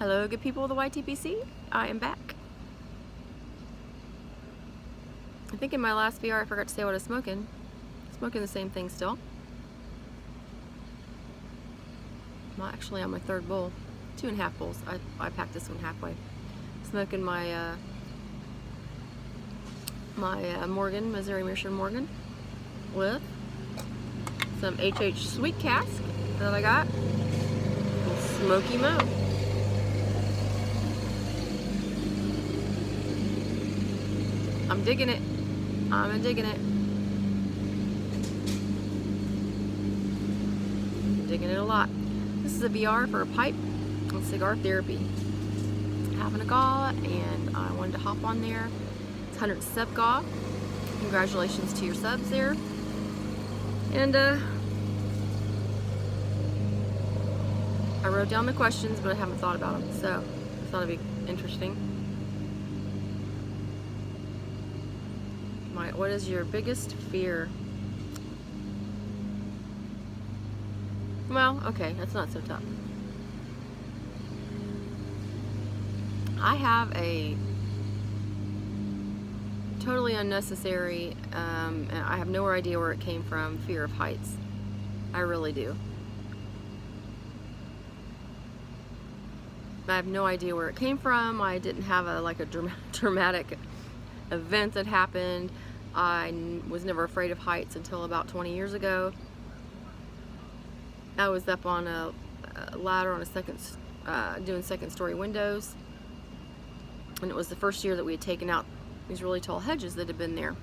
Hello, good people of the YTPC. I am back. I think in my last VR I forgot to say what I was smoking. Smoking the same thing still. Well, actually on my third bowl. 2.5 bowls. I packed this one halfway. Smoking my Morgan, Missouri Mission Morgan, with some HH Sweet Cask that I got. Smoky Mo. I'm digging it. I'm digging it. I'm digging it a lot. This is a VR for a pipe and cigar therapy. Having a GAW, and I wanted to hop on there. It's 100 sub GAW. Congratulations to your subs there. And I wrote down the questions, but I haven't thought about them, so I thought it'd be interesting. What is your biggest fear? Well, okay, that's not so tough. I have a totally unnecessary, and I have no idea where it came from, fear of heights. I really do. I have no idea where it came from. I didn't have a dramatic event that happened. I was never afraid of heights until about 20 years ago. I was up on a ladder on doing second story windows, and it was the first year that we had taken out these really tall hedges that had been there.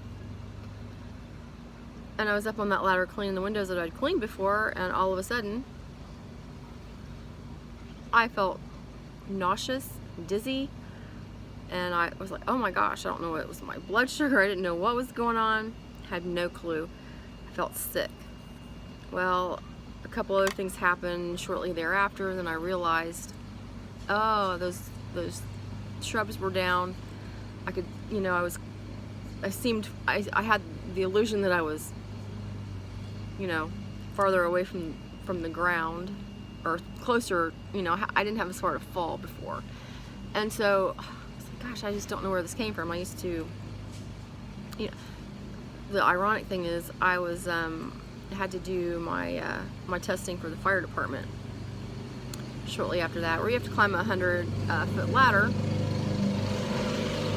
And I was up on that ladder cleaning the windows that I'd cleaned before, and all of a sudden I felt nauseous, dizzy, and I was like, oh my gosh, I don't know, it was my blood sugar, I didn't know what was going on, had no clue. I felt sick. Well, a couple other things happened shortly thereafter, and then I realized, oh, those shrubs were down. I could, you know, I had the illusion that I was, you know, farther away from the ground, or closer, you know, I didn't have a sort of fall before. And so I was like, gosh, I just don't know where this came from. I used to, you know, the ironic thing is I was, had to do my testing for the fire department shortly after that, where you have to climb a 100-foot ladder.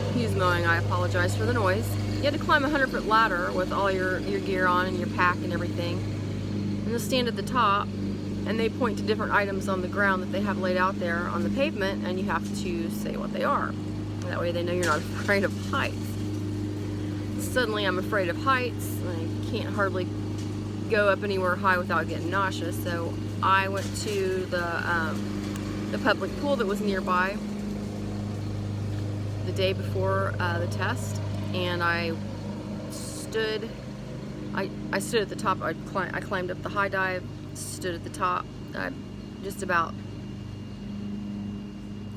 Excuse mowing, I apologize for the noise. You had to climb a 100-foot ladder with all your gear on and your pack and everything, and you'll stand at the top, and they point to different items on the ground that they have laid out there on the pavement, and you have to say what they are. That way they know you're not afraid of heights. Suddenly I'm afraid of heights. I can't hardly go up anywhere high without getting nauseous, so I went to the public pool that was nearby the day before the test, and I stood at the top. I climbed up the high dive, stood at the top. I just about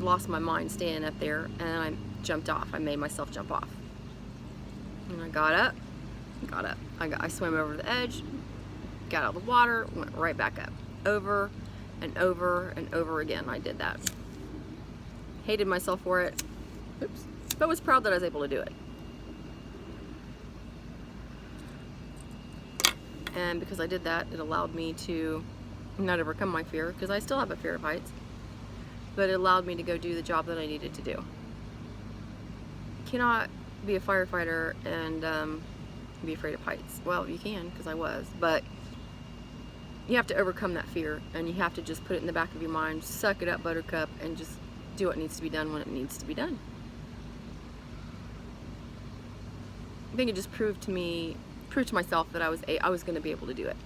lost my mind standing up there, and I jumped off. I made myself jump off, and I got up. I swam over the edge, got out of the water, went right back up, over and over and over again. I did that. Hated myself for it. Oops. But was proud that I was able to do it. And because I did that, it allowed me to not overcome my fear, because I still have a fear of heights, but it allowed me to go do the job that I needed to do. You cannot be a firefighter and be afraid of heights. Well, you can, because I was, but you have to overcome that fear, and you have to just put it in the back of your mind, suck it up, buttercup, and just do what needs to be done when it needs to be done. I think it just proved to myself that I was going to be able to do it.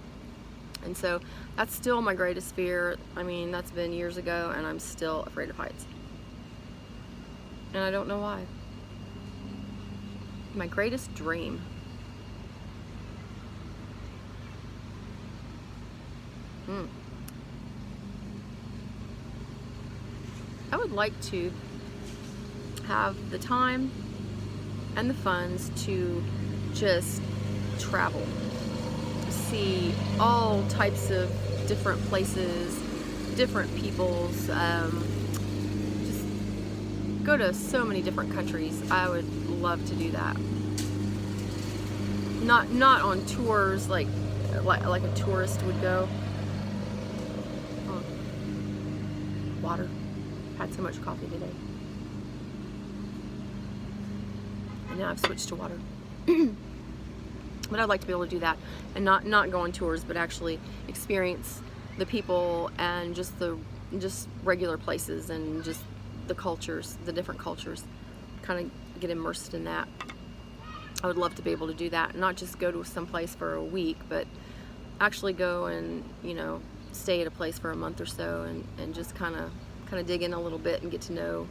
And so that's still my greatest fear. I mean, that's been years ago, and I'm still afraid of heights. And I don't know why. My greatest dream. I would like to have the time and the funds to just travel, see all types of different places, different peoples, go to so many different countries. I would love to do that. Not on tours like a tourist would go. Oh, water. Had so much coffee today. And now I've switched to water. But I'd like to be able to do that and not go on tours, but actually experience the people and just regular places and just the cultures, the different cultures. Kind of get immersed in that. I would love to be able to do that, not just go to some place for a week, but actually go and, you know, stay at a place for a month or so and just kind of dig in a little bit and get to know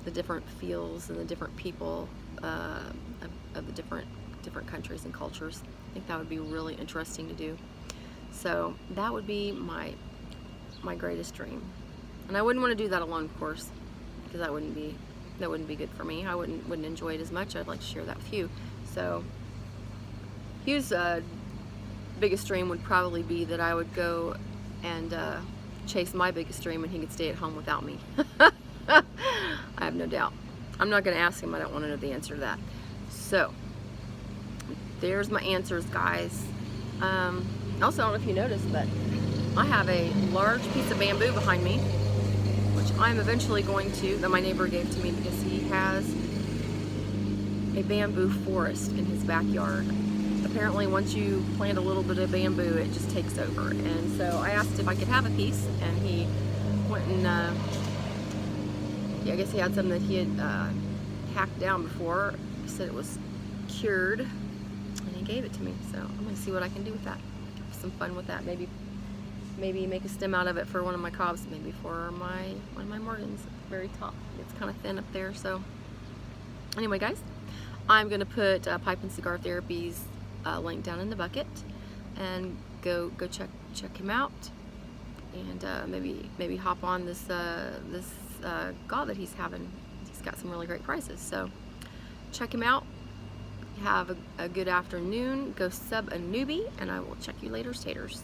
the different feels and the different people of the different countries and cultures. I think that would be really interesting to do. So that would be my greatest dream. And I wouldn't want to do that alone, of course, because that wouldn't be good for me. I wouldn't enjoy it as much. I'd like to share that with you. So Hugh's biggest dream would probably be that I would go and chase my biggest dream and he could stay at home without me. I have no doubt. I'm not going to ask him. I don't want to know the answer to that. So there's my answers, guys. Also, I don't know if you noticed, but I have a large piece of bamboo behind me, which I'm eventually going to, that my neighbor gave to me because he has a bamboo forest in his backyard. Apparently, once you plant a little bit of bamboo, it just takes over. And so I asked if I could have a piece, and he went and, I guess he had some that he had hacked down before. He said it was cured, and he gave it to me. So I'm going to see what I can do with that. Have some fun with that. Maybe make a stem out of it for one of my cobs, maybe for one of my Morgans at the very top. It's kind of thin up there. So anyway, guys, I'm going to put Pipe and Cigar Therapy's link down in the bucket, and go check him out, and maybe hop on this GAW that he's having. He's got some really great prices, so check him out. Have a good afternoon. Go sub a newbie, and I will check you later, taters.